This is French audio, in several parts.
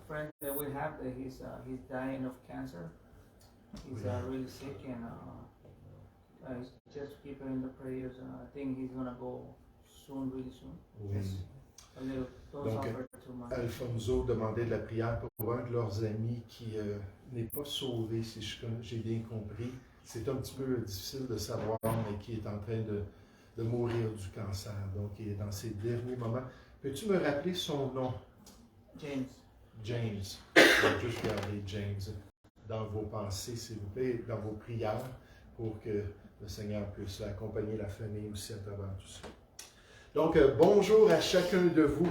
friend that we have that he's dying of cancer. He's really sick and just keep him in the prayers. I think he's gonna go soon, really soon. Oui. Just a little. Donc, Alfonso demandait de la prière pour un de leurs amis qui n'est pas sauvé, si j'ai bien compris. C'est un petit peu difficile de savoir, mais qui est en train de mourir du cancer. Donc, il est dans ses derniers moments. Peux-tu me rappeler son nom? James. James. Je vais juste garder James dans vos pensées, s'il vous plaît, dans vos prières, pour que le Seigneur puisse accompagner la famille aussi à travers tout ça. Donc, bonjour à chacun de vous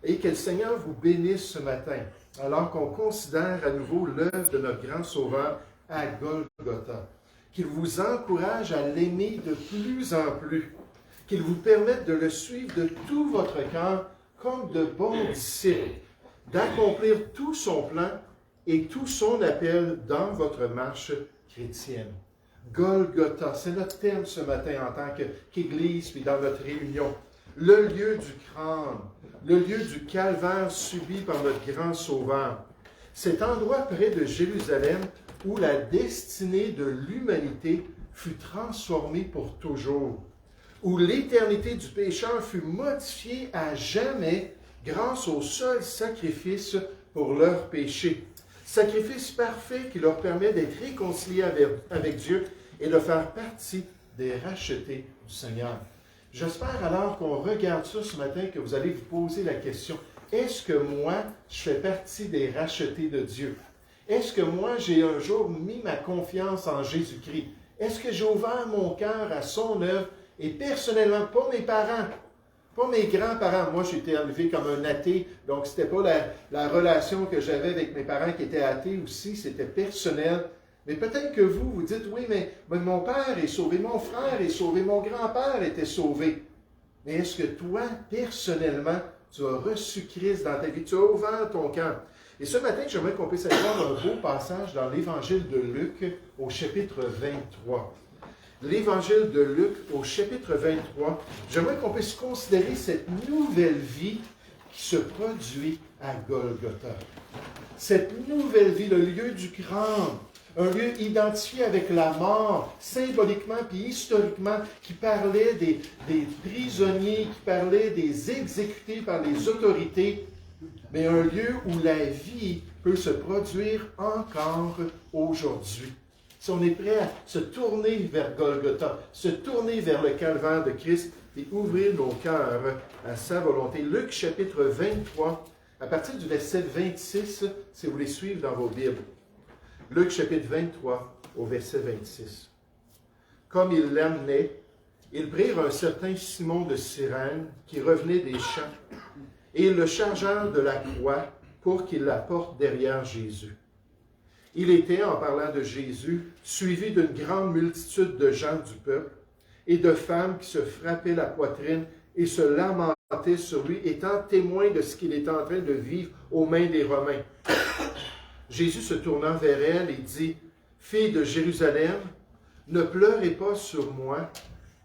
et que le Seigneur vous bénisse ce matin, alors qu'on considère à nouveau l'œuvre de notre grand Sauveur à Golgotha. Qu'il vous encourage à l'aimer de plus en plus, qu'il vous permette de le suivre de tout votre cœur comme de bons disciples, d'accomplir tout son plan et tout son appel dans votre marche chrétienne. Golgotha, c'est notre thème ce matin en tant qu'Église, puis dans notre réunion. Le lieu du crâne, le lieu du calvaire subi par notre grand Sauveur. Cet endroit près de Jérusalem où la destinée de l'humanité fut transformée pour toujours, où l'éternité du pécheur fut modifiée à jamais grâce au seul sacrifice pour leurs péchés. Sacrifice parfait qui leur permet d'être réconciliés avec Dieu et de faire partie des rachetés du Seigneur. J'espère alors qu'on regarde ça ce matin, que vous allez vous poser la question, est-ce que moi, je fais partie des rachetés de Dieu? Est-ce que moi, j'ai un jour mis ma confiance en Jésus-Christ? Est-ce que j'ai ouvert mon cœur à son œuvre et personnellement, pas mes parents, pas mes grands-parents. Moi, j'ai été élevé comme un athée, donc ce n'était pas la relation que j'avais avec mes parents qui étaient athées aussi, c'était personnel. Mais peut-être que vous dites, oui, mais mon père est sauvé, mon frère est sauvé, mon grand-père était sauvé. Mais est-ce que toi, personnellement, tu as reçu Christ dans ta vie, tu as ouvert ton cœur? Et ce matin, j'aimerais qu'on puisse aller voir un beau passage dans l'Évangile de Luc au chapitre 23. L'Évangile de Luc au chapitre 23, j'aimerais qu'on puisse considérer cette nouvelle vie qui se produit à Golgotha. Cette nouvelle vie, le lieu du crâne, un lieu identifié avec la mort, symboliquement puis historiquement, qui parlait des prisonniers, qui parlait des exécutés par les autorités, mais un lieu où la vie peut se produire encore aujourd'hui. Si on est prêt à se tourner vers Golgotha, se tourner vers le calvaire de Christ et ouvrir nos cœurs à sa volonté. Luc chapitre 23, à partir du verset 26, si vous voulez suivre dans vos Bibles. Luc chapitre 23, au verset 26. Comme ils l'amenaient, ils prirent un certain Simon de Cyrène qui revenait des champs et ils le chargèrent de la croix pour qu'il la porte derrière Jésus. Il était, en parlant de Jésus, suivi d'une grande multitude de gens du peuple et de femmes qui se frappaient la poitrine et se lamentaient sur lui, étant témoins de ce qu'il était en train de vivre aux mains des Romains. Jésus se tournant vers elle et dit, « Fille de Jérusalem, ne pleurez pas sur moi,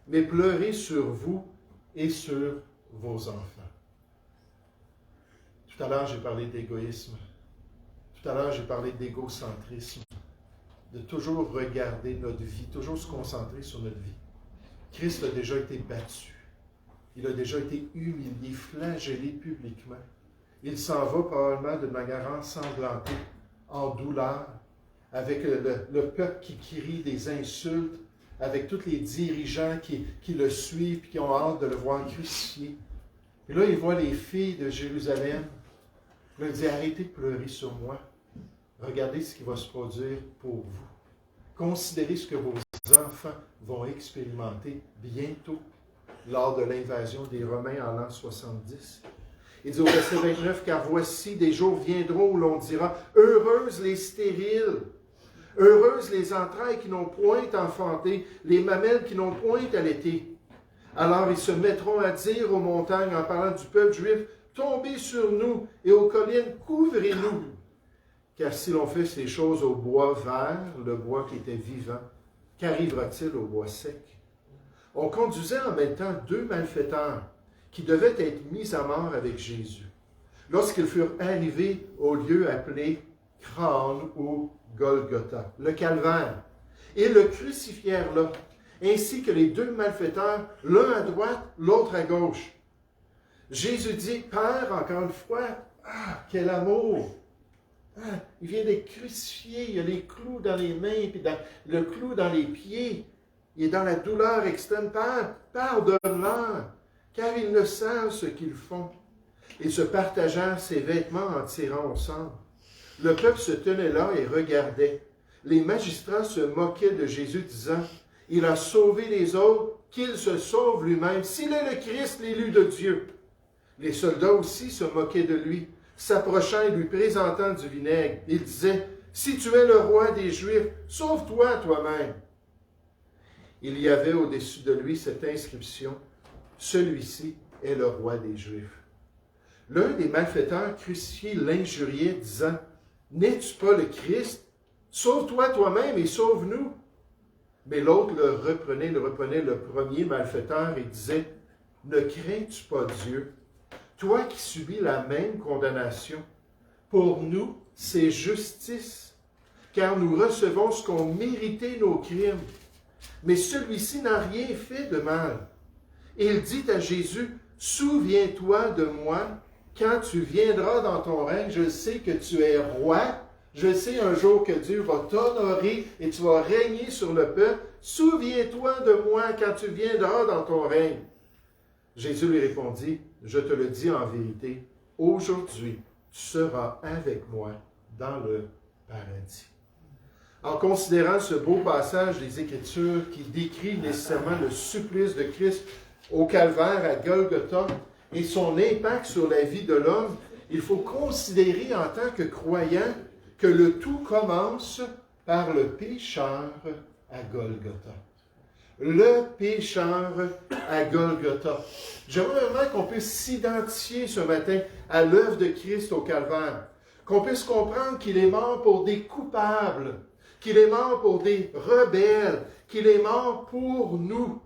mais pleurez sur vous et sur vos enfants. » Tout à l'heure, j'ai parlé d'égoïsme. Tout à l'heure, j'ai parlé d'égocentrisme, de toujours regarder notre vie, toujours se concentrer sur notre vie. Christ a déjà été battu. Il a déjà été humilié, flagellé publiquement. Il s'en va probablement de manière ensanglantée, en douleur, avec le peuple qui crie des insultes, avec tous les dirigeants qui le suivent et qui ont hâte de le voir crucifié. Et là, il voit les filles de Jérusalem. Là, il dit, arrêtez de pleurer sur moi. Regardez ce qui va se produire pour vous. Considérez ce que vos enfants vont expérimenter bientôt lors de l'invasion des Romains en l'an 70. Il dit au verset 29, « Car voici, des jours viendront où l'on dira, heureuses les stériles, heureuses les entrailles qui n'ont point enfanté, les mamelles qui n'ont point allaité. Alors ils se mettront à dire aux montagnes, en parlant du peuple juif, tombez sur nous, et aux collines, couvrez-nous. Car si l'on fait ces choses au bois vert, le bois qui était vivant, qu'arrivera-t-il au bois sec? On conduisait en même temps deux malfaiteurs qui devaient être mis à mort avec Jésus. lorsqu'ils furent arrivés au lieu appelé Crâne ou Golgotha, le calvaire. Ils le crucifièrent là, ainsi que les deux malfaiteurs, l'un à droite, l'autre à gauche. Jésus dit, Père, encore une fois, quel amour! Il vient d'être crucifié, il y a les clous dans les mains, puis le clou dans les pieds. Il est dans la douleur extrême. Père, pardonne-leur, car ils ne savent ce qu'ils font. Ils se partagèrent ses vêtements en tirant au sang. Le peuple se tenait là et regardait. Les magistrats se moquaient de Jésus, disant, « Il a sauvé les autres, qu'il se sauve lui-même, s'il est le Christ, l'élu de Dieu. » Les soldats aussi se moquaient de lui, s'approchant et lui présentant du vinaigre. Ils disaient, « Si tu es le roi des Juifs, sauve-toi toi-même. » Il y avait au-dessus de lui cette inscription, « Celui-ci est le roi des Juifs. » L'un des malfaiteurs crucifiés l'injuriait, disant, « N'es-tu pas le Christ? Sauve-toi toi-même et sauve-nous. » Mais l'autre le reprenait le premier malfaiteur et disait, « Ne crains-tu pas Dieu, toi qui subis la même condamnation? Pour nous, c'est justice, car nous recevons ce qu'ont mérité nos crimes. Mais celui-ci n'a rien fait de mal. » Et il dit à Jésus, « Souviens-toi de moi, quand tu viendras dans ton règne, je sais que tu es roi. Je sais un jour que Dieu va t'honorer et tu vas régner sur le peuple. Souviens-toi de moi quand tu viendras dans ton règne. » Jésus lui répondit, « Je te le dis en vérité, aujourd'hui, tu seras avec moi dans le paradis. » En considérant ce beau passage des Écritures qui décrit nécessairement le supplice de Christ au calvaire à Golgotha et son impact sur la vie de l'homme, il faut considérer en tant que croyant que le tout commence par le pécheur à Golgotha. Le pécheur à Golgotha. J'aimerais vraiment qu'on puisse s'identifier ce matin à l'œuvre de Christ au calvaire, qu'on puisse comprendre qu'il est mort pour des coupables, qu'il est mort pour des rebelles, qu'il est mort pour nous.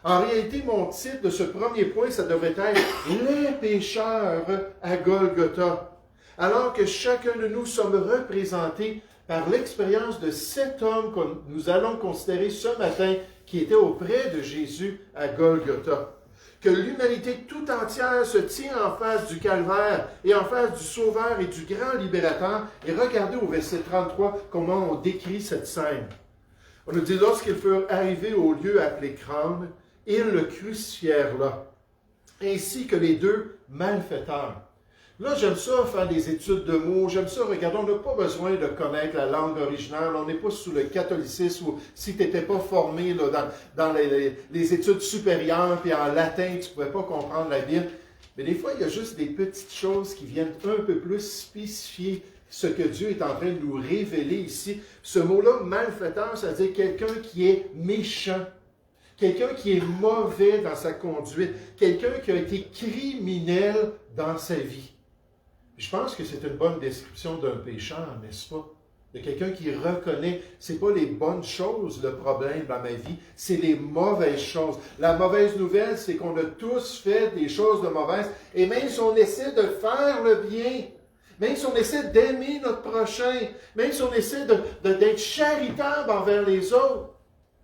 En réalité, mon titre de ce premier point, ça devrait être « Les pécheurs à Golgotha ». Alors que chacun de nous sommes représentés par l'expérience de cet homme que nous allons considérer ce matin, qui était auprès de Jésus à Golgotha. Que l'humanité tout entière se tient en face du calvaire et en face du Sauveur et du grand libérateur. Et regardez au verset 33 comment on décrit cette scène. On nous dit, lorsqu'ils furent arrivés au lieu appelé Crâne, ils le crucifièrent là, ainsi que les deux malfaiteurs. Là, j'aime ça faire des études de mots, j'aime ça regarder, on n'a pas besoin de connaître la langue originale, on n'est pas sous le catholicisme ou si tu n'étais pas formé là, dans les études supérieures, puis en latin, tu ne pouvais pas comprendre la Bible. Mais des fois, il y a juste des petites choses qui viennent un peu plus spécifier ce que Dieu est en train de nous révéler ici. Ce mot-là, malfaiteur, ça veut dire quelqu'un qui est méchant, quelqu'un qui est mauvais dans sa conduite, quelqu'un qui a été criminel dans sa vie. Je pense que c'est une bonne description d'un pécheur, n'est-ce pas? De quelqu'un qui reconnaît, c'est pas les bonnes choses le problème dans ma vie, c'est les mauvaises choses. La mauvaise nouvelle, c'est qu'on a tous fait des choses de mauvaises, et même si on essaie de faire le bien, même si on essaie d'aimer notre prochain, même si on essaie d'être charitable envers les autres,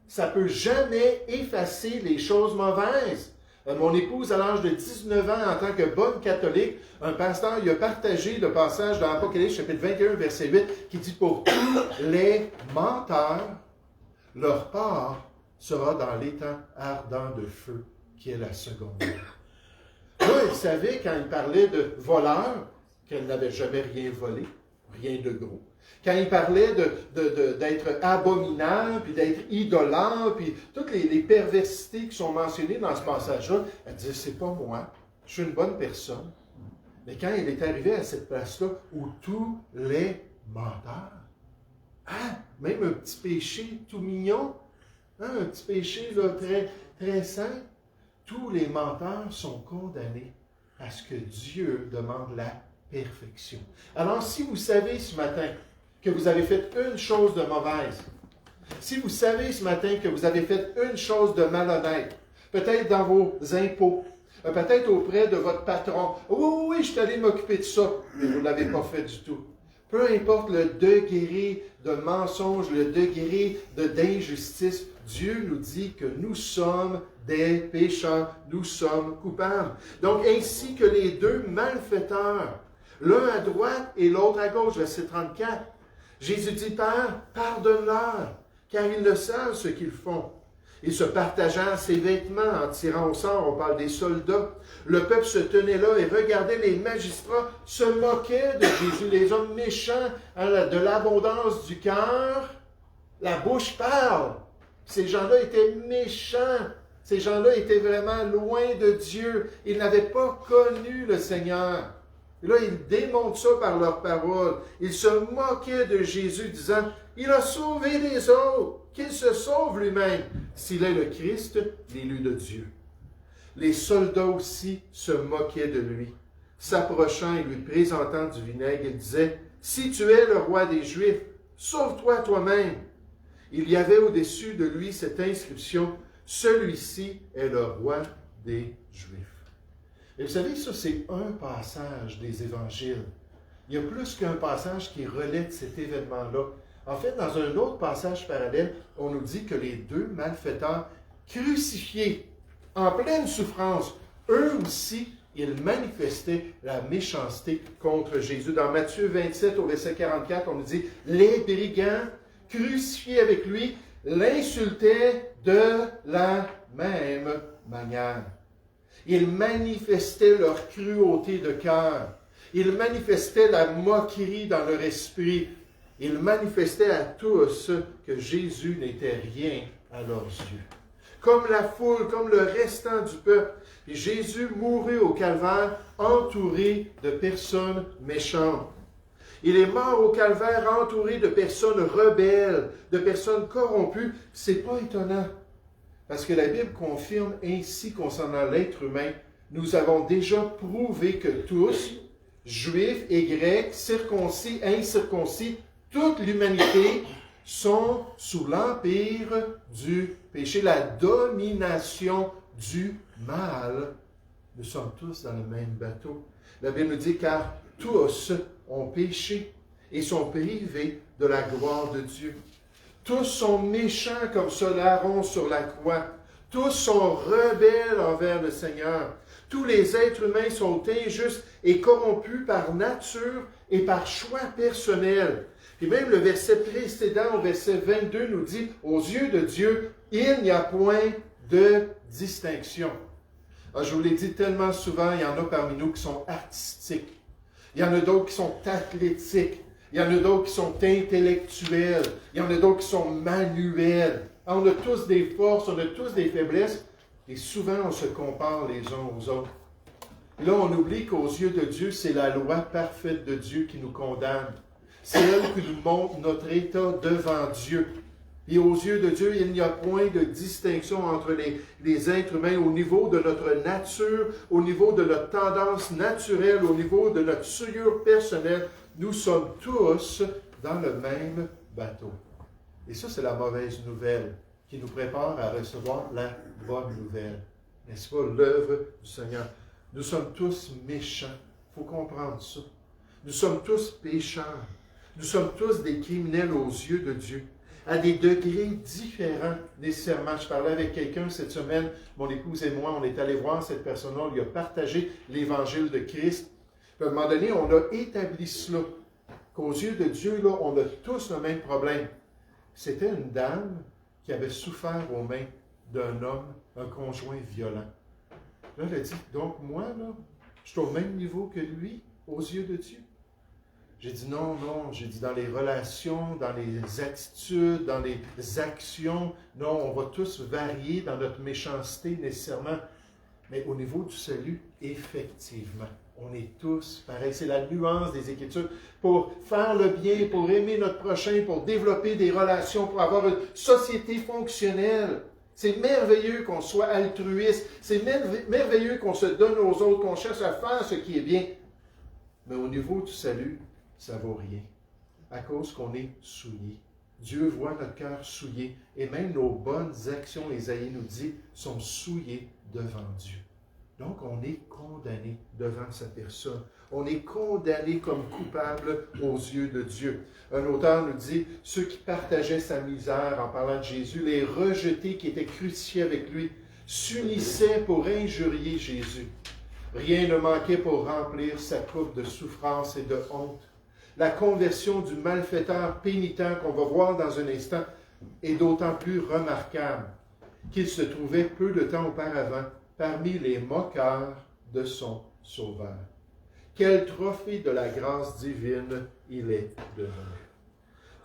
ça ne peut jamais effacer les choses mauvaises. Mon épouse, à l'âge de 19 ans, en tant que bonne catholique, un pasteur, il a partagé le passage dans l'Apocalypse, chapitre 21, verset 8, qui dit « Pour tous les menteurs, leur part sera dans l'étang ardent de feu, qui est la seconde mort. » Là, elle savait, quand il parlait de voleurs, qu'elle n'avait jamais rien volé, rien de gros. Quand il parlait d'être abominable, puis d'être idolâtre, puis toutes les perversités qui sont mentionnées dans ce passage-là, elle disait, c'est pas moi, je suis une bonne personne. Mais quand il est arrivé à cette place-là, où tous les menteurs, même un petit péché tout mignon, un petit péché là, très, très sain, tous les menteurs sont condamnés parce que Dieu demande la perfection. Alors, si vous savez ce matin que vous avez fait une chose de mauvaise, si vous savez ce matin que vous avez fait une chose de malhonnête, peut-être dans vos impôts, Peut-être auprès de votre patron. Oui, je suis allé m'occuper de ça, mais vous ne l'avez pas fait du tout. Peu importe le degré de mensonge, le degré d'injustice, Dieu nous dit que nous sommes des pécheurs, nous sommes coupables. Donc, ainsi que les deux malfaiteurs, l'un à droite et l'autre à gauche, verset 34, Jésus dit, Père, pardonne-leur, car ils ne savent ce qu'ils font. Ils se partagèrent ses vêtements en tirant au sort, on parle des soldats. Le peuple se tenait là et regardait les magistrats, se moquaient de Jésus, les hommes méchants, de l'abondance du cœur. La bouche parle. Ces gens-là étaient méchants. Ces gens-là étaient vraiment loin de Dieu. Ils n'avaient pas connu le Seigneur. Et là, ils démontrent ça par leurs paroles. Ils se moquaient de Jésus, disant, « Il a sauvé les autres, qu'il se sauve lui-même, s'il est le Christ, l'élu de Dieu. » Les soldats aussi se moquaient de lui. S'approchant et lui présentant du vinaigre, ils disaient, « Si tu es le roi des Juifs, sauve-toi toi-même. » Il y avait au-dessus de lui cette inscription, « Celui-ci est le roi des Juifs. » Et vous savez, ça, c'est un passage des évangiles. Il y a plus qu'un passage qui relaie cet événement-là. En fait, dans un autre passage parallèle, on nous dit que les deux malfaiteurs crucifiés, en pleine souffrance, eux aussi, ils manifestaient la méchanceté contre Jésus. Dans Matthieu 27, au verset 44, on nous dit, « Les brigands crucifiés avec lui l'insultaient de la même manière. » Ils manifestaient leur cruauté de cœur. Ils manifestaient la moquerie dans leur esprit. Ils manifestaient à tous que Jésus n'était rien à leurs yeux. Comme la foule, comme le restant du peuple, Jésus mourut au calvaire entouré de personnes méchantes. Il est mort au calvaire entouré de personnes rebelles, de personnes corrompues. C'est pas étonnant. Parce que la Bible confirme ainsi concernant l'être humain, nous avons déjà prouvé que tous, juifs et grecs, circoncis, incirconcis, toute l'humanité sont sous l'empire du péché, la domination du mal. Nous sommes tous dans le même bateau. La Bible nous dit, car tous ont péché et sont privés de la gloire de Dieu. Tous sont méchants comme Solaron sur la croix. Tous sont rebelles envers le Seigneur. Tous les êtres humains sont injustes et corrompus par nature et par choix personnel. Et même le verset précédent, au verset 22, nous dit, aux yeux de Dieu, il n'y a point de distinction. Alors, je vous l'ai dit tellement souvent, il y en a parmi nous qui sont artistiques. Il y en a d'autres qui sont athlétiques. Il y en a d'autres qui sont intellectuels. Il y en a d'autres qui sont manuels. On a tous des forces, on a tous des faiblesses. Et souvent, on se compare les uns aux autres. Et là, on oublie qu'aux yeux de Dieu, c'est la loi parfaite de Dieu qui nous condamne. C'est elle qui nous montre notre état devant Dieu. Et aux yeux de Dieu, il n'y a point de distinction entre les êtres humains au niveau de notre nature, au niveau de notre tendance naturelle, au niveau de notre souillure personnelle. Nous sommes tous dans le même bateau. Et ça, c'est la mauvaise nouvelle qui nous prépare à recevoir la bonne nouvelle. N'est-ce pas, l'œuvre du Seigneur? Nous sommes tous méchants. Il faut comprendre ça. Nous sommes tous pécheurs. Nous sommes tous des criminels aux yeux de Dieu, à des degrés différents nécessairement. Je parlais avec quelqu'un cette semaine, mon épouse et moi, on est allés voir cette personne-là, on lui a partagé l'évangile de Christ. Puis à un moment donné, on a établi cela, qu'aux yeux de Dieu, là, on a tous le même problème. C'était une dame qui avait souffert aux mains d'un homme, un conjoint violent. Là, elle a dit, donc moi, là, je suis au même niveau que lui, aux yeux de Dieu. J'ai dit non, j'ai dit dans les relations, dans les attitudes, dans les actions, non, on va tous varier dans notre méchanceté nécessairement. Mais au niveau du salut, effectivement, on est tous pareils. C'est la nuance des Écritures. Pour faire le bien, pour aimer notre prochain, pour développer des relations, pour avoir une société fonctionnelle. C'est merveilleux qu'on soit altruiste. C'est merveilleux qu'on se donne aux autres, qu'on cherche à faire ce qui est bien. Mais au niveau du salut, ça ne vaut rien. À cause qu'on est souillé. Dieu voit notre cœur souillé. Et même nos bonnes actions, Ésaïe nous dit, sont souillées devant Dieu. Donc, on est condamné devant sa personne. On est condamné comme coupable aux yeux de Dieu. Un auteur nous dit, ceux qui partageaient sa misère en parlant de Jésus, les rejetés qui étaient crucifiés avec lui, s'unissaient pour injurier Jésus. Rien ne manquait pour remplir sa coupe de souffrance et de honte. La conversion du malfaiteur pénitent qu'on va voir dans un instant est d'autant plus remarquable qu'il se trouvait peu de temps auparavant parmi les moqueurs de son Sauveur. Quel trophée de la grâce divine il est devenu.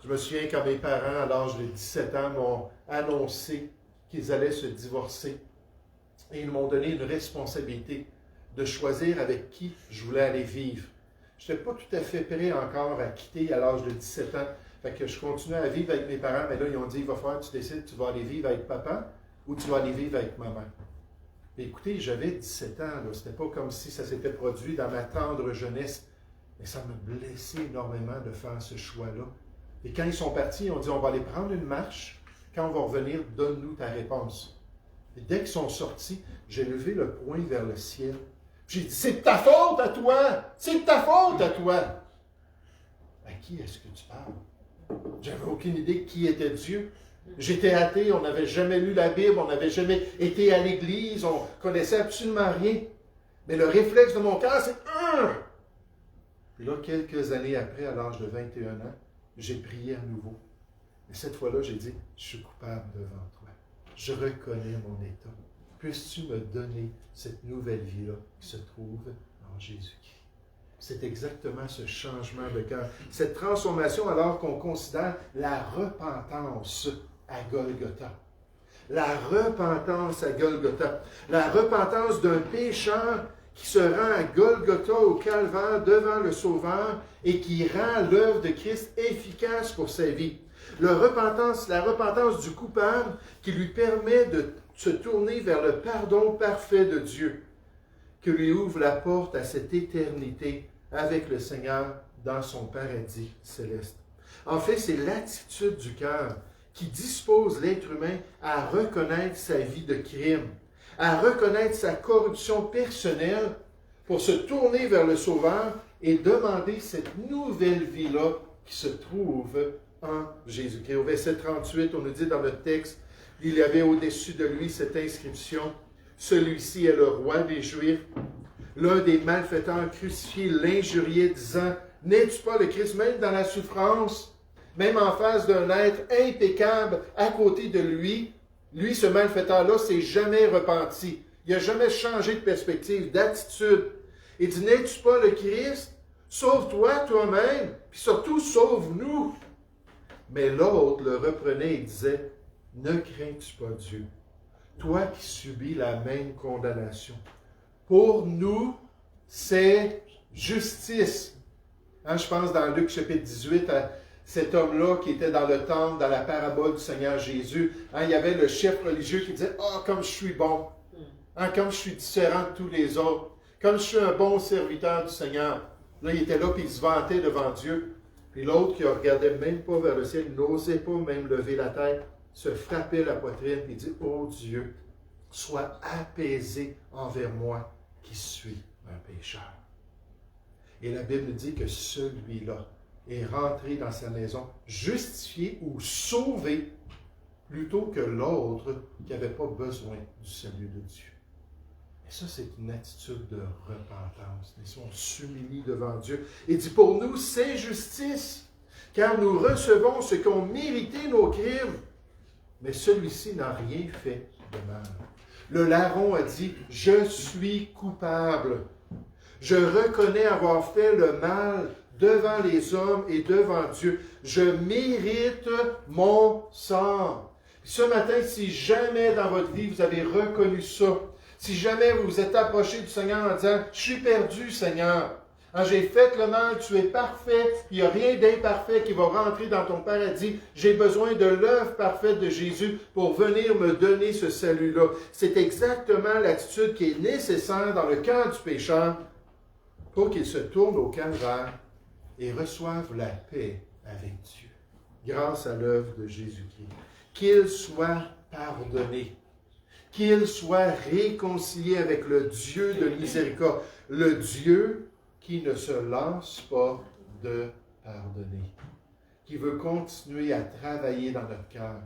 Je me souviens quand mes parents, à l'âge de 17 ans, m'ont annoncé qu'ils allaient se divorcer. Et ils m'ont donné une responsabilité de choisir avec qui je voulais aller vivre. Je n'étais pas tout à fait prêt encore à quitter à l'âge de 17 ans. Fait que je continuais à vivre avec mes parents, mais là, ils ont dit, il va falloir que tu décides, tu vas aller vivre avec papa ou tu vas aller vivre avec maman. Et écoutez, j'avais 17 ans, ce n'était pas comme si ça s'était produit dans ma tendre jeunesse, mais ça m'a blessé énormément de faire ce choix-là. Et quand ils sont partis, ils ont dit, on va aller prendre une marche, quand on va revenir, donne-nous ta réponse. Et dès qu'ils sont sortis, j'ai levé le poing vers le ciel. J'ai dit, c'est de ta faute à toi! C'est de ta faute à toi! À qui est-ce que tu parles? J'avais aucune idée de qui était Dieu. J'étais athée, on n'avait jamais lu la Bible, on n'avait jamais été à l'église, on ne connaissait absolument rien. Mais le réflexe de mon cœur, c'est « Puis là, quelques années après, à l'âge de 21 ans, j'ai prié à nouveau. Et cette fois-là, j'ai dit, je suis coupable devant toi. Je reconnais mon état. Puisses-tu me donner cette nouvelle vie-là qui se trouve en Jésus-Christ? C'est exactement ce changement de cœur, cette transformation alors qu'on considère la repentance à Golgotha. La repentance à Golgotha. La repentance d'un pécheur qui se rend à Golgotha au calvaire devant le Sauveur et qui rend l'œuvre de Christ efficace pour sa vie. La repentance du coupable qui lui permet de se tourner vers le pardon parfait de Dieu, qui lui ouvre la porte à cette éternité avec le Seigneur dans son paradis céleste. En fait, c'est l'attitude du cœur qui dispose l'être humain à reconnaître sa vie de crime, à reconnaître sa corruption personnelle pour se tourner vers le Sauveur et demander cette nouvelle vie-là qui se trouve en Jésus-Christ. Au verset 38, on nous dit dans notre texte, il y avait au-dessus de lui cette inscription, « Celui-ci est le roi des Juifs. » L'un des malfaiteurs crucifiés l'injuriait, disant, « N'es-tu pas le Christ, même dans la souffrance, même en face d'un être impeccable à côté de lui? » Lui, ce malfaiteur-là, s'est jamais repenti. Il n'a jamais changé de perspective, d'attitude. Il dit, « N'es-tu pas le Christ? Sauve-toi toi-même, puis surtout sauve-nous. » Mais l'autre le reprenait et disait, « Ne crains-tu pas Dieu, toi qui subis la même condamnation? Pour nous, c'est justice. » Je pense dans Luc chapitre 18 à cet homme-là qui était dans le temple, dans la parabole du Seigneur Jésus. Il y avait le chef religieux qui disait, « Ah, comme je suis bon, comme je suis différent de tous les autres, comme je suis un bon serviteur du Seigneur. » Là, il était là, puis il se vantait devant Dieu. Puis l'autre qui ne regardait même pas vers le ciel, n'osait pas même lever la tête, se frappait la poitrine, et dit, « Oh Dieu, sois apaisé envers moi, qui suis un pécheur. » Et la Bible dit que celui-là est rentré dans sa maison justifié ou sauvé plutôt que l'autre qui n'avait pas besoin du salut de Dieu. Et ça, c'est une attitude de repentance. On s'humilie devant Dieu. Il dit, pour nous, c'est justice, car nous recevons ce qu'ont mérité nos crimes. Mais celui-ci n'a rien fait de mal. Le larron a dit, « Je suis coupable. Je reconnais avoir fait le mal devant les hommes et devant Dieu. Je mérite mon sort. » Ce matin, si jamais dans votre vie vous avez reconnu ça, si jamais vous vous êtes approché du Seigneur en disant, « Je suis perdu, Seigneur. J'ai fait le mal, tu es parfait, il n'y a rien d'imparfait qui va rentrer dans ton paradis. J'ai besoin de l'œuvre parfaite de Jésus pour venir me donner ce salut-là. » C'est exactement l'attitude qui est nécessaire dans le cœur du pécheur pour qu'il se tourne au calvaire et reçoive la paix avec Dieu, grâce à l'œuvre de Jésus-Christ. Qu'il soit pardonné, qu'ils soient réconciliés avec le Dieu de miséricorde, le Dieu qui ne se lasse pas de pardonner, qui veut continuer à travailler dans notre cœur,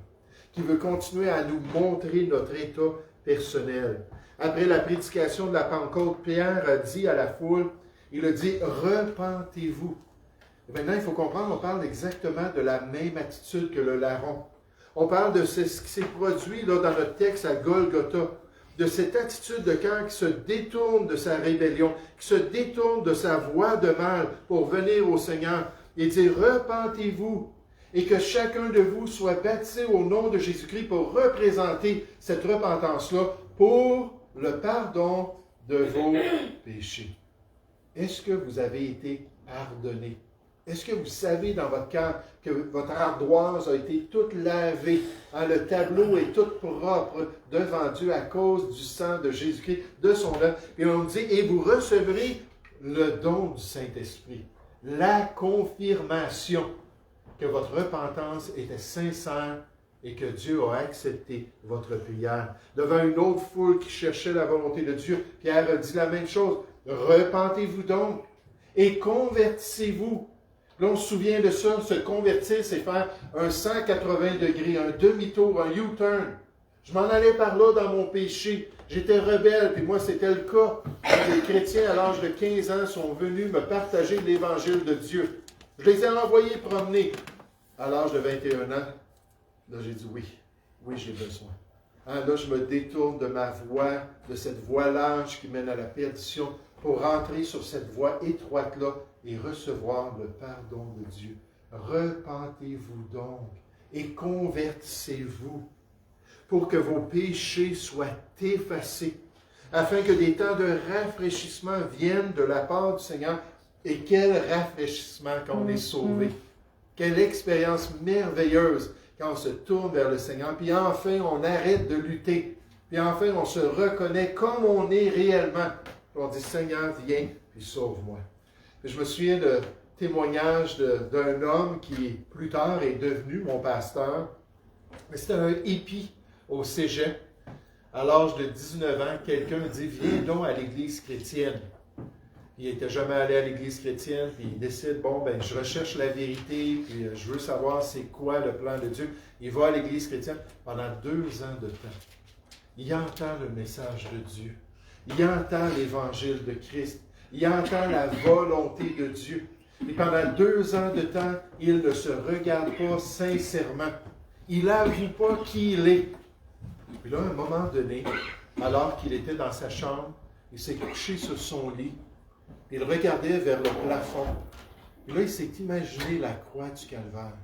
qui veut continuer à nous montrer notre état personnel. Après la prédication de la Pentecôte, Pierre a dit à la foule, il a dit « Repentez-vous ». Maintenant, il faut comprendre, on parle exactement de la même attitude que le larron. On parle de ce qui s'est produit là, dans notre texte à Golgotha, de cette attitude de cœur qui se détourne de sa rébellion, qui se détourne de sa voie de mal pour venir au Seigneur et dire « Repentez-vous » et que chacun de vous soit baptisé au nom de Jésus-Christ pour représenter cette repentance-là pour le pardon de vos péchés. Est-ce que vous avez été pardonné? Est-ce que vous savez dans votre cœur que votre ardoise a été toute lavée, hein, le tableau est tout propre devant Dieu à cause du sang de Jésus-Christ, de son œuvre? Et on dit, et vous recevrez le don du Saint-Esprit, la confirmation que votre repentance était sincère et que Dieu a accepté votre prière. Devant une autre foule qui cherchait la volonté de Dieu, Pierre a dit la même chose. Repentez-vous donc et convertissez-vous. Là, on se souvient de ça, se convertir, c'est faire un 180 degrés, un demi-tour, un U-turn. Je m'en allais par là dans mon péché. J'étais rebelle, puis moi, c'était le cas. Les chrétiens, à l'âge de 15 ans, sont venus me partager l'Évangile de Dieu. Je les ai envoyés promener. À l'âge de 21 ans, là, j'ai dit oui, j'ai besoin. Hein, là, je me détourne de ma voie, de cette voie large qui mène à la perdition, pour rentrer sur cette voie étroite-là et recevoir le pardon de Dieu. Repentez-vous donc et convertissez-vous pour que vos péchés soient effacés, afin que des temps de rafraîchissement viennent de la part du Seigneur. Et quel rafraîchissement quand on est sauvé! Quelle expérience merveilleuse quand on se tourne vers le Seigneur. Puis enfin, on arrête de lutter. Puis enfin, on se reconnaît comme on est réellement. Puis on dit, Seigneur, viens, puis sauve-moi. Et je me souviens de témoignage d'un homme qui, plus tard, est devenu mon pasteur. C'était un hippie au cégep. À l'âge de 19 ans, quelqu'un dit, viens donc à l'église chrétienne. Il n'était jamais allé à l'église chrétienne, puis il décide, je recherche la vérité, puis je veux savoir c'est quoi le plan de Dieu. Il va à l'église chrétienne pendant 2 ans de temps. Il entend le message de Dieu. Il entend l'évangile de Christ. Il entend la volonté de Dieu. Et pendant 2 ans de temps, il ne se regarde pas sincèrement. Il n'avoue pas qui il est. Puis là, à un moment donné, alors qu'il était dans sa chambre, il s'est couché sur son lit. Il regardait vers le plafond. Et là, il s'est imaginé la croix du Calvaire.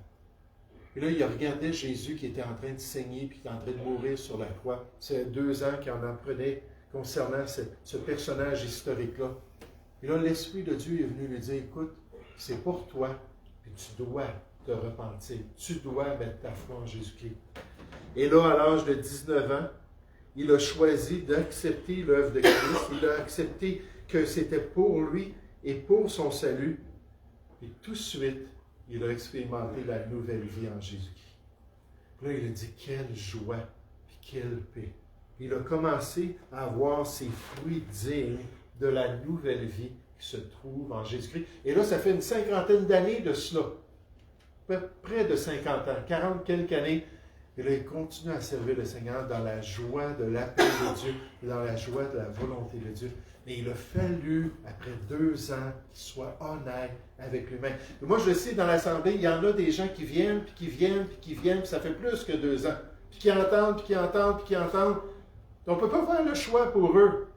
Et là, il regardait Jésus qui était en train de saigner puis qui était en train de mourir sur la croix. C'est 2 ans qu'il en apprenait concernant ce personnage historique-là. Et là, l'Esprit de Dieu est venu lui dire, écoute, c'est pour toi, puis tu dois te repentir. Tu dois mettre ta foi en Jésus-Christ. Et là, à l'âge de 19 ans, il a choisi d'accepter l'œuvre de Christ. Il a accepté que c'était pour lui et pour son salut. Et tout de suite, il a expérimenté la nouvelle vie en Jésus-Christ. Là, il a dit, quelle joie, puis quelle paix. Il a commencé à avoir ses fruits dignes de la nouvelle vie qui se trouve en Jésus-Christ. Et là, ça fait une 50aine d'années de cela. Près de 50 ans, 40 quelques années. Et là, il continue à servir le Seigneur dans la joie de l'appel de Dieu, dans la joie de la volonté de Dieu. Mais il a fallu, après 2 ans, qu'il soit honnête avec lui-même. Et moi, je le sais, dans l'Assemblée, il y en a des gens qui viennent, puis qui viennent, puis qui viennent, puis ça fait plus que 2 ans. Puis qui entendent, puis qui entendent, puis qui entendent. On ne peut pas faire le choix pour eux.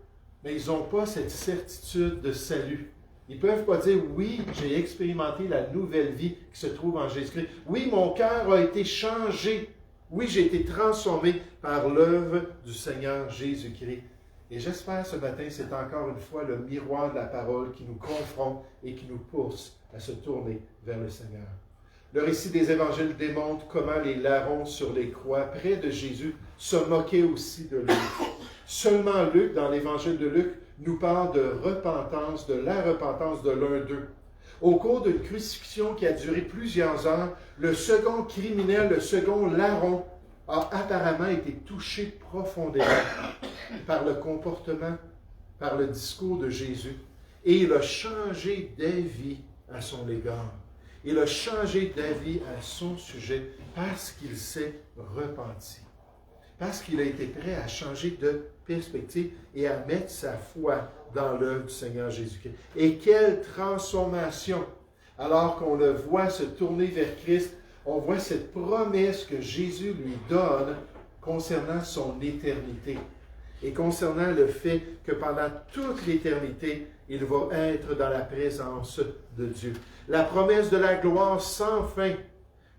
Mais ils n'ont pas cette certitude de salut. Ils ne peuvent pas dire, oui, j'ai expérimenté la nouvelle vie qui se trouve en Jésus-Christ. Oui, mon cœur a été changé. Oui, j'ai été transformé par l'œuvre du Seigneur Jésus-Christ. Et j'espère ce matin, c'est encore une fois le miroir de la parole qui nous confronte et qui nous pousse à se tourner vers le Seigneur. Le récit des évangiles démontre comment les larrons sur les croix près de Jésus se moquaient aussi de lui. Seulement Luc, dans l'évangile de Luc, nous parle de repentance, de la repentance de l'un d'eux. Au cours d'une crucifixion qui a duré plusieurs heures, le second criminel, le second larron, a apparemment été touché profondément par le comportement, par le discours de Jésus, et il a changé d'avis à son égard. Il a changé d'avis à son sujet parce qu'il s'est repenti. Parce qu'il a été prêt à changer de perspective et à mettre sa foi dans l'œuvre du Seigneur Jésus-Christ. Et quelle transformation! Alors qu'on le voit se tourner vers Christ, on voit cette promesse que Jésus lui donne concernant son éternité et concernant le fait que pendant toute l'éternité, il va être dans la présence de Dieu. La promesse de la gloire sans fin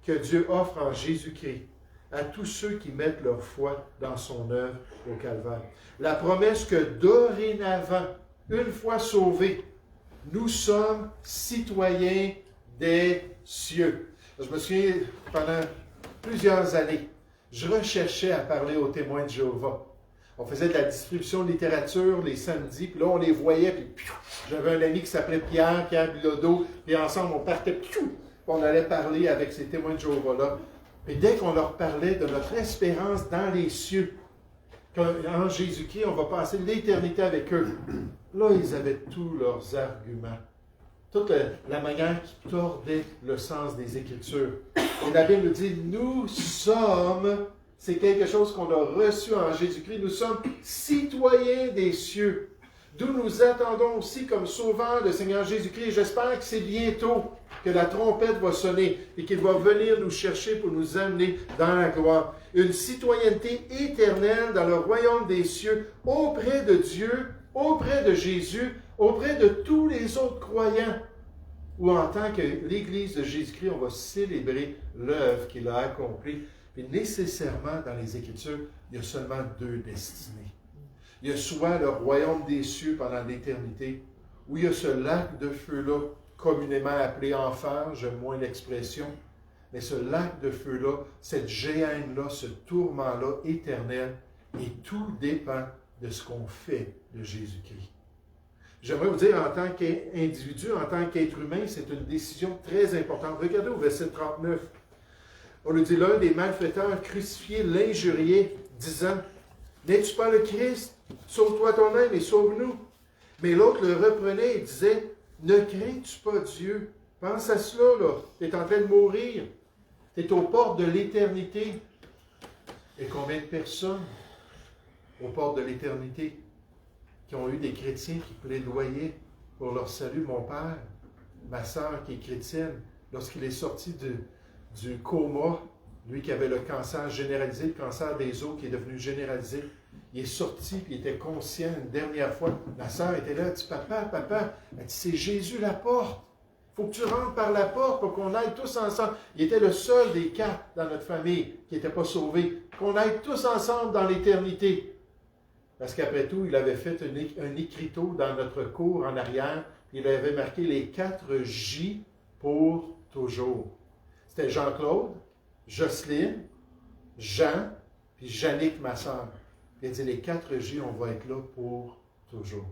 que Dieu offre en Jésus-Christ à tous ceux qui mettent leur foi dans son œuvre au Calvaire. La promesse que dorénavant, une fois sauvés, nous sommes citoyens des cieux. Je me souviens, pendant plusieurs années, je recherchais à parler aux témoins de Jéhovah. On faisait de la distribution de littérature les samedis, puis là, on les voyait, puis j'avais un ami qui s'appelait Pierre Bilodeau, puis ensemble, on partait, puis on allait parler avec ces témoins de Jéhovah-là. Et dès qu'on leur parlait de notre espérance dans les cieux, qu'en Jésus-Christ, on va passer l'éternité avec eux, là, ils avaient tous leurs arguments. Toute la manière qui tordait le sens des Écritures. Et la Bible nous dit, nous sommes, c'est quelque chose qu'on a reçu en Jésus-Christ, nous sommes citoyens des cieux, d'où nous attendons aussi comme sauveur le Seigneur Jésus-Christ. J'espère que c'est bientôt que la trompette va sonner et qu'il va venir nous chercher pour nous amener dans la gloire. Une citoyenneté éternelle dans le royaume des cieux, auprès de Dieu, auprès de Jésus, auprès de tous les autres croyants, où en tant que l'Église de Jésus-Christ, on va célébrer l'œuvre qu'il a accomplie. Et nécessairement, dans les Écritures, il y a seulement deux destinées. Il y a soit le royaume des cieux pendant l'éternité, ou il y a ce lac de feu-là, communément appelé enfer, j'aime moins l'expression, mais ce lac de feu-là, cette géhenne-là, ce tourment-là éternel, et tout dépend de ce qu'on fait de Jésus-Christ. J'aimerais vous dire, en tant qu'individu, en tant qu'être humain, c'est une décision très importante. Regardez au verset 39. On nous dit, l'un des malfaiteurs crucifiés l'injuriait, disant, « N'es-tu pas le Christ? Sauve-toi toi-même et sauve-nous. » Mais l'autre le reprenait et disait, « Ne crains-tu pas Dieu? Pense à cela, là. Tu es en train de mourir. Tu es aux portes de l'éternité. » Et combien de personnes aux portes de l'éternité qui ont eu des chrétiens qui plaidoyaient pour leur salut? Mon père, ma sœur qui est chrétienne, lorsqu'il est sorti du coma, lui qui avait le cancer généralisé, le cancer des os qui est devenu généralisé, il est sorti et il était conscient une dernière fois. Ma sœur était là, elle dit, papa, elle dit, c'est Jésus la porte. Il faut que tu rentres par la porte pour qu'on aille tous ensemble. Il était le seul des quatre dans notre famille qui n'était pas sauvé. Qu'on aille tous ensemble dans l'éternité. Parce qu'après tout, il avait fait un écriteau dans notre cour en arrière. Il avait marqué les 4 J pour toujours. C'était Jean-Claude, Jocelyne, Jean, puis Jannick, ma sœur. Il a dit, les 4 J, on va être là pour toujours.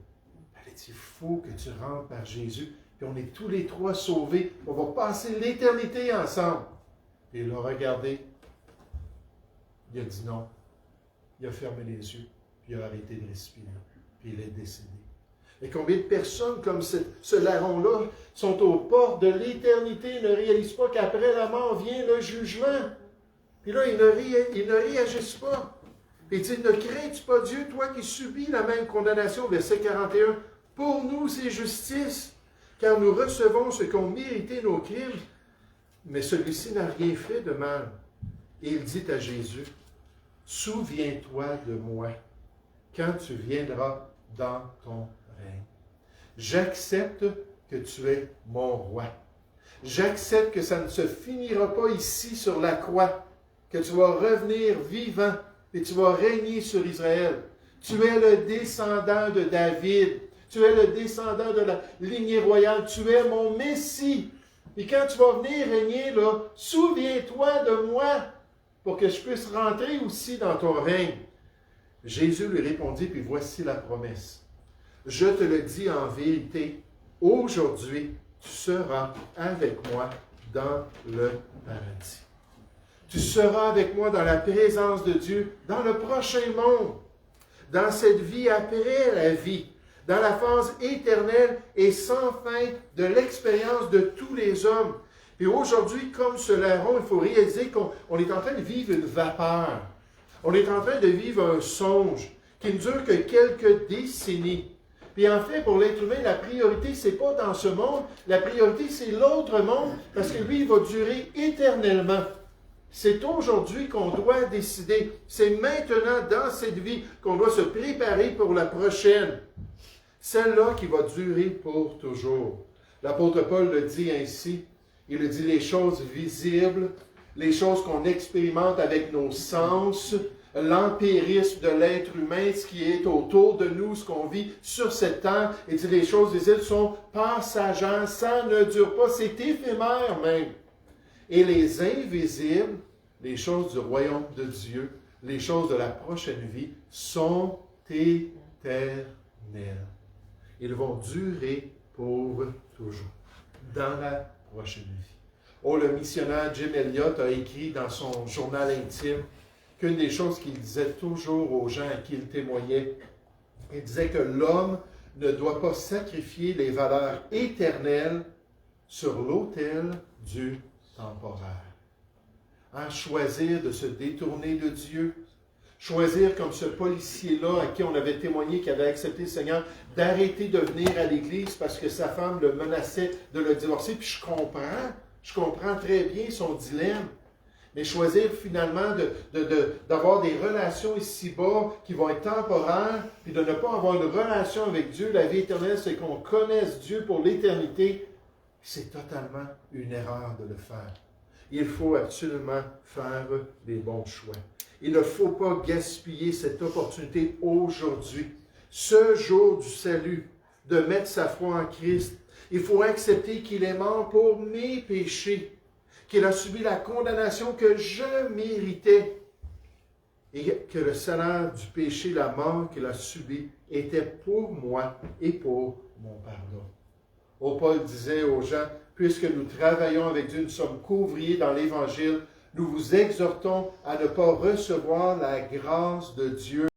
Elle a dit, il faut que tu rentres par Jésus, puis on est tous les 3 sauvés. On va passer l'éternité ensemble. Et il a regardé. Il a dit non. Il a fermé les yeux. Puis il a arrêté de respirer. Puis il est décédé. Et combien de personnes comme ce larron-là sont aux portes de l'éternité et ne réalisent pas qu'après la mort vient le jugement. Puis là, ils ne réagissent pas. Et il dit, ne crains-tu pas Dieu, toi qui subis la même condamnation, verset 41, pour nous c'est justice, car nous recevons ce qu'ont mérité nos crimes, mais celui-ci n'a rien fait de mal. Et il dit à Jésus, souviens-toi de moi quand tu viendras dans ton règne. J'accepte que tu es mon roi. J'accepte que ça ne se finira pas ici sur la croix, que tu vas revenir vivant et tu vas régner sur Israël. Tu es le descendant de David. Tu es le descendant de la lignée royale. Tu es mon Messie. Et quand tu vas venir régner, là, souviens-toi de moi pour que je puisse rentrer aussi dans ton règne. Jésus lui répondit, puis voici la promesse. Je te le dis en vérité, aujourd'hui, tu seras avec moi dans le paradis. Tu seras avec moi dans la présence de Dieu, dans le prochain monde, dans cette vie après la vie, dans la phase éternelle et sans fin de l'expérience de tous les hommes. Et aujourd'hui, comme ce larron, il faut réaliser qu'on est en train de vivre une vapeur. On est en train de vivre un songe qui ne dure que quelques décennies. Puis en fait, pour l'être humain, la priorité, c'est pas dans ce monde. La priorité, c'est l'autre monde, parce que lui, il va durer éternellement. C'est aujourd'hui qu'on doit décider. C'est maintenant, dans cette vie, qu'on doit se préparer pour la prochaine. Celle-là qui va durer pour toujours. L'apôtre Paul le dit ainsi. Il le dit, les choses visibles, les choses qu'on expérimente avec nos sens, l'empirisme de l'être humain, ce qui est autour de nous, ce qu'on vit sur cette terre. Il dit, les choses visibles sont passagères, ça ne dure pas, c'est éphémère même. Et les invisibles, les choses du royaume de Dieu, les choses de la prochaine vie, sont éternelles. Ils vont durer pour toujours, dans la prochaine vie. Oh, le missionnaire Jim Elliot a écrit dans son journal intime qu'une des choses qu'il disait toujours aux gens à qui il témoignait, il disait que l'homme ne doit pas sacrifier les valeurs éternelles sur l'autel du temporaire. Hein, choisir de se détourner de Dieu, choisir comme ce policier-là à qui on avait témoigné qu'il avait accepté le Seigneur, d'arrêter de venir à l'Église parce que sa femme le menaçait de le divorcer. Puis je comprends très bien son dilemme. Mais choisir finalement d'avoir des relations ici-bas qui vont être temporaires, puis de ne pas avoir une relation avec Dieu, la vie éternelle, c'est qu'on connaisse Dieu pour l'éternité, c'est totalement une erreur de le faire. Il faut absolument faire des bons choix. Il ne faut pas gaspiller cette opportunité aujourd'hui, ce jour du salut, de mettre sa foi en Christ. Il faut accepter qu'il est mort pour mes péchés, qu'il a subi la condamnation que je méritais et que le salaire du péché, la mort qu'il a subi, était pour moi et pour mon pardon. Oh, Paul disait aux gens, puisque nous travaillons avec Dieu, nous sommes qu'ouvriers dans l'Évangile, nous vous exhortons à ne pas recevoir la grâce de Dieu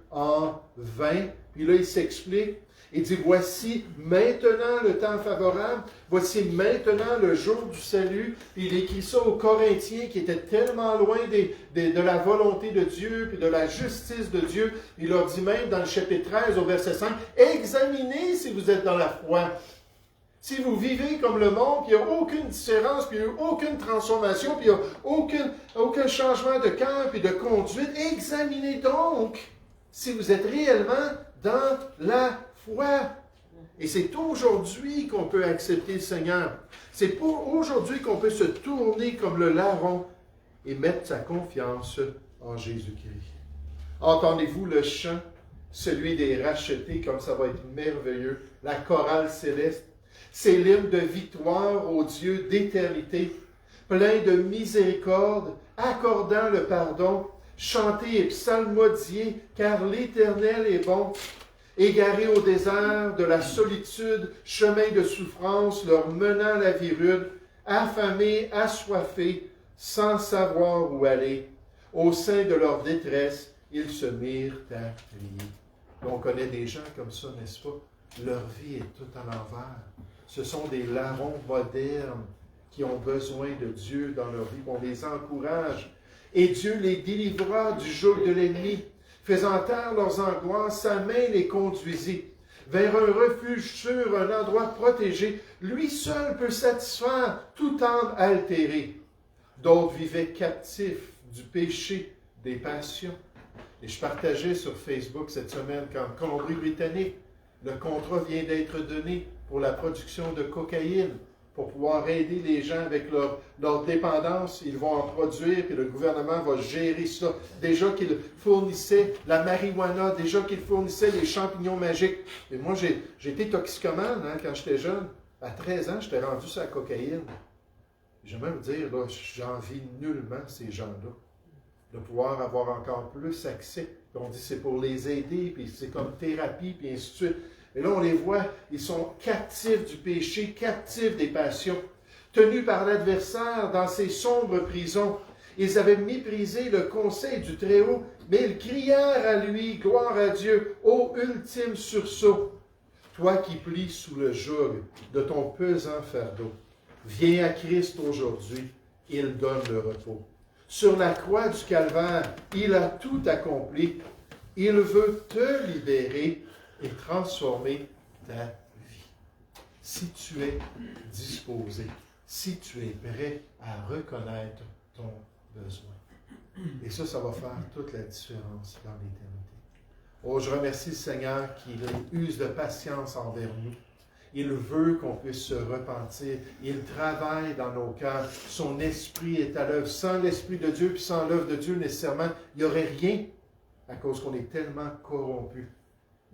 en vain. Puis là, il s'explique. Il dit, voici maintenant le temps favorable, voici maintenant le jour du salut. Puis il écrit ça aux Corinthiens qui étaient tellement loin de la volonté de Dieu, puis de la justice de Dieu. Il leur dit même dans le chapitre 13 au verset 5, examinez si vous êtes dans la foi. Si vous vivez comme le monde, puis il n'y a aucune différence, puis il n'y a aucune transformation, puis il n'y a aucun changement de cœur, puis de conduite, examinez donc si vous êtes réellement dans la foi. Et c'est aujourd'hui qu'on peut accepter le Seigneur. C'est pour aujourd'hui qu'on peut se tourner comme le larron et mettre sa confiance en Jésus-Christ. Entendez-vous le chant, celui des rachetés, comme ça va être merveilleux, la chorale céleste. C'est l'hymne de victoire au Dieu d'éternité, plein de miséricorde, accordant le pardon, chanter et psalmodier, car l'Éternel est bon. Égarés au désert de la solitude, chemin de souffrance, leur menant la vie rude, affamés, assoiffés, sans savoir où aller, au sein de leur détresse, ils se mirent à prier. On connaît des gens comme ça, n'est-ce pas? Leur vie est toute à l'envers. Ce sont des larrons modernes qui ont besoin de Dieu dans leur vie. On les encourage. Et Dieu les délivra du joug de l'ennemi. Faisant taire leurs angoisses, sa main les conduisit vers un refuge sûr, un endroit protégé. Lui seul peut satisfaire toute âme altérée. D'autres vivaient captifs du péché, des passions. Et je partageais sur Facebook cette semaine qu'en Colombie-Britannique, le contrat vient d'être donné pour la production de cocaïne, pour pouvoir aider les gens avec leur dépendance. Ils vont en produire, puis le gouvernement va gérer ça. Déjà qu'ils fournissaient la marijuana, déjà qu'ils fournissaient les champignons magiques. Et moi, j'ai été toxicomane quand j'étais jeune. À 13 ans, j'étais rendu sur la cocaïne. J'aimerais me dire, là, j'envie nullement ces gens-là de pouvoir avoir encore plus accès. Puis on dit c'est pour les aider, puis c'est comme thérapie, puis ainsi de suite. Et là, on les voit, ils sont captifs du péché, captifs des passions, tenus par l'adversaire dans ces sombres prisons. Ils avaient méprisé le conseil du Très-Haut, mais ils crièrent à lui, gloire à Dieu, ô ultime sursaut. Toi qui plies sous le joug de ton pesant fardeau, viens à Christ aujourd'hui, il donne le repos. Sur la croix du calvaire, il a tout accompli. Il veut te libérer et transformer ta vie. Si tu es disposé, si tu es prêt à reconnaître ton besoin. Et ça va faire toute la différence dans l'éternité. Oh, je remercie le Seigneur qu'il use de patience envers nous. Il veut qu'on puisse se repentir. Il travaille dans nos cœurs. Son esprit est à l'œuvre. Sans l'esprit de Dieu, puis sans l'œuvre de Dieu, nécessairement, il n'y aurait rien à cause qu'on est tellement corrompus.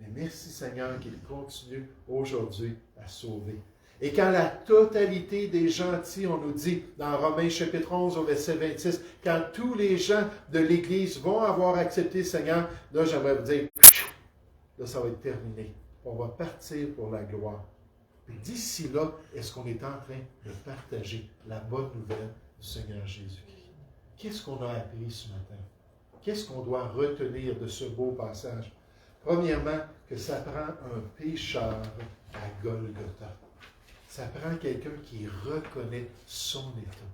Mais merci Seigneur qu'il continue aujourd'hui à sauver. Et quand la totalité des gentils, on nous dit dans Romains chapitre 11 au verset 26, quand tous les gens de l'Église vont avoir accepté le Seigneur, là j'aimerais vous dire, là ça va être terminé. On va partir pour la gloire. Et d'ici là, est-ce qu'on est en train de partager la bonne nouvelle du Seigneur Jésus-Christ? Qu'est-ce qu'on a appris ce matin? Qu'est-ce qu'on doit retenir de ce beau passage? Premièrement, que ça prend un pécheur à Golgotha. Ça prend quelqu'un qui reconnaît son état.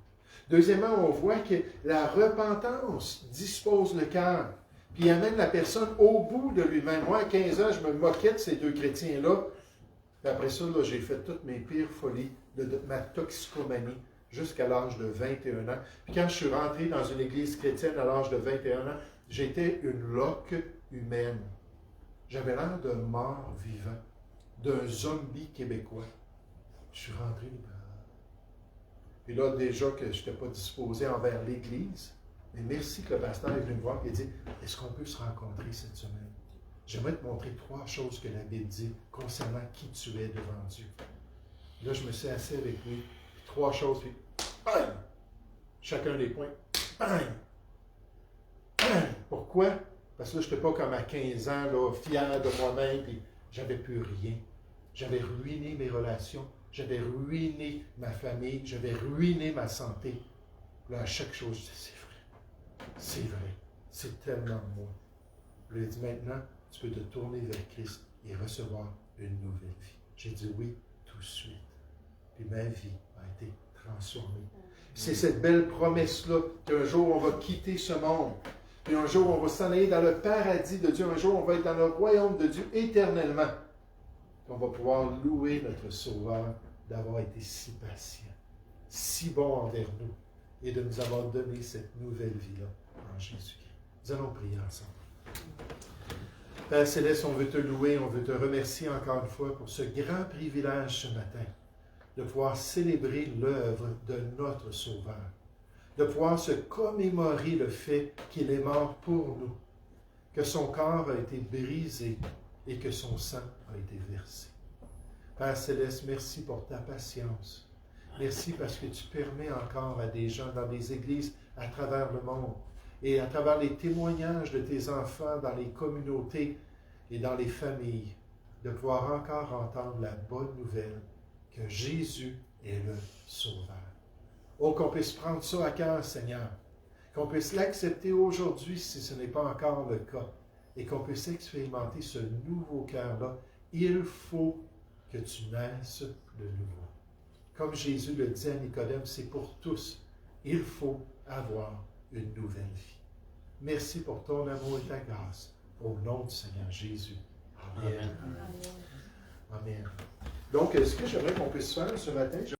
Deuxièmement, on voit que la repentance dispose le cœur, puis amène la personne au bout de lui-même. Moi, à 15 ans, je me moquais de ces deux chrétiens-là. Puis après ça, là, j'ai fait toutes mes pires folies, de ma toxicomanie, jusqu'à l'âge de 21 ans. Puis quand je suis rentré dans une église chrétienne à l'âge de 21 ans, j'étais une loque humaine. J'avais l'air d'un mort vivant, d'un zombie québécois. Je suis rentré. Puis là, déjà que je n'étais pas disposé envers l'Église, mais merci que le pasteur est venu me voir et a dit, est-ce qu'on peut se rencontrer cette semaine? J'aimerais te montrer 3 choses que la Bible dit concernant qui tu es devant Dieu. Là, je me suis assis avec lui, puis 3 choses, puis bang! Chacun des points. Bang! Bang! Pourquoi? Parce que là, je n'étais pas comme à 15 ans, là, fier de moi-même, puis j'avais plus rien. J'avais ruiné mes relations, j'avais ruiné ma famille, j'avais ruiné ma santé. Là, à chaque chose, je disais, c'est vrai, c'est tellement moi. Je lui ai dit, maintenant, tu peux te tourner vers Christ et recevoir une nouvelle vie. J'ai dit oui tout de suite. Puis ma vie a été transformée. C'est cette belle promesse-là qu'un jour on va quitter ce monde. Puis un jour on va s'en aller dans le paradis de Dieu. Un jour on va être dans le royaume de Dieu éternellement. Puis on va pouvoir louer notre Sauveur d'avoir été si patient, si bon envers nous et de nous avoir donné cette nouvelle vie-là en Jésus-Christ. Nous allons prier ensemble. Père Céleste, on veut te louer, on veut te remercier encore une fois pour ce grand privilège ce matin de pouvoir célébrer l'œuvre de notre Sauveur, de pouvoir se commémorer le fait qu'il est mort pour nous, que son corps a été brisé et que son sang a été versé. Père Céleste, merci pour ta patience. Merci parce que tu permets encore à des gens dans des églises à travers le monde et à travers les témoignages de tes enfants dans les communautés et dans les familles, de pouvoir encore entendre la bonne nouvelle que Jésus est le Sauveur. Oh, qu'on puisse prendre ça à cœur, Seigneur, qu'on puisse l'accepter aujourd'hui si ce n'est pas encore le cas, et qu'on puisse expérimenter ce nouveau cœur-là. Il faut que tu naisses de nouveau. Comme Jésus le dit à Nicodème, c'est pour tous. Il faut avoir une nouvelle vie. Merci pour ton amour et ta grâce. Au nom du Seigneur Jésus. Amen. Amen. Donc, ce que j'aimerais qu'on puisse faire ce matin,